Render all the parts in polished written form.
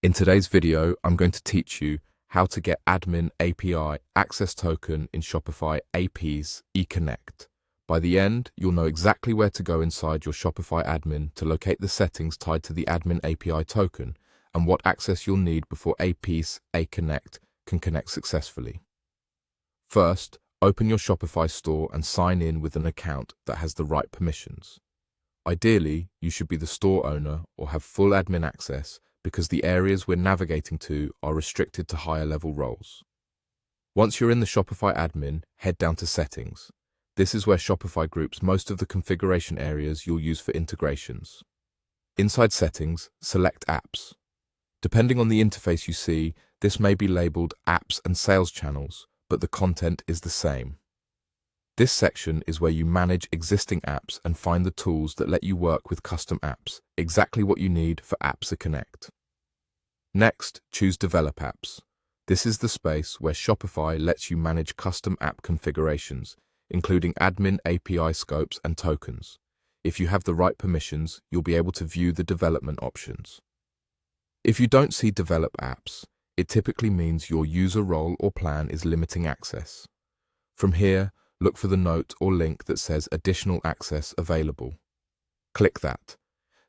In today's video, I'm going to teach you how to get admin API access token in Shopify APPSeCONNECT. By the end, you'll know exactly where to go inside your Shopify admin to locate the settings tied to the admin API token and what access you'll need before APPSeCONNECT can connect successfully. First, open your Shopify store and sign in with an account that has the right permissions. Ideally, you should be the store owner or have full admin access because the areas we're navigating to are restricted to higher level roles. Once you're in the Shopify admin, head down to Settings. This is where Shopify groups most of the configuration areas you'll use for integrations. Inside Settings, select Apps. Depending on the interface you see, this may be labeled Apps and Sales Channels, but the content is the same. This section is where you manage existing apps and find the tools that let you work with custom apps, exactly what you need for APPSeCONNECT. Next, choose Develop Apps. This is the space where Shopify lets you manage custom app configurations, including admin API scopes and tokens. If you have the right permissions, you'll be able to view the development options. If you don't see Develop Apps, it typically means your user role or plan is limiting access. From here, look for the note or link that says Additional Access Available. Click that.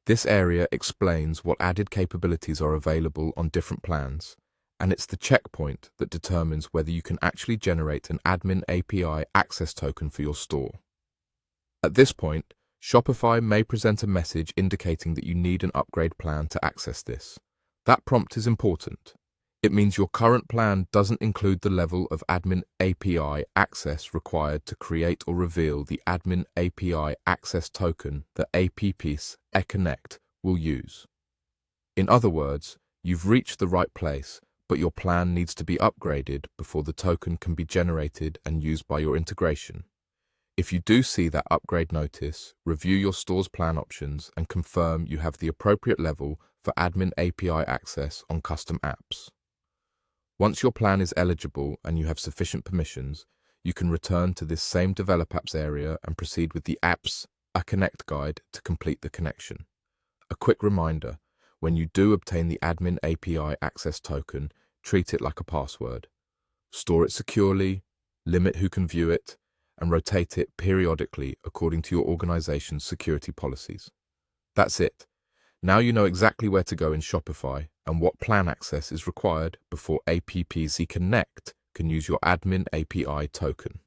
This area explains what added capabilities are available on different plans, and it's the checkpoint that determines whether you can actually generate an admin API access token for your store. At this point, Shopify may present a message indicating that you need an upgrade plan to access this. That prompt is important. It means your current plan doesn't include the level of admin API access required to create or reveal the admin API access token that APPSeCONNECT will use. In other words, you've reached the right place, but your plan needs to be upgraded before the token can be generated and used by your integration. If you do see that upgrade notice, review your store's plan options and confirm you have the appropriate level for admin API access on custom apps. Once your plan is eligible and you have sufficient permissions, you can return to this same Develop Apps area and proceed with the APPSeCONNECT guide to complete the connection. A quick reminder, when you do obtain the admin API access token, treat it like a password. Store it securely, limit who can view it, and rotate it periodically according to your organization's security policies. That's it. Now you know exactly where to go in Shopify and what plan access is required before APPSeCONNECT can use your admin API token.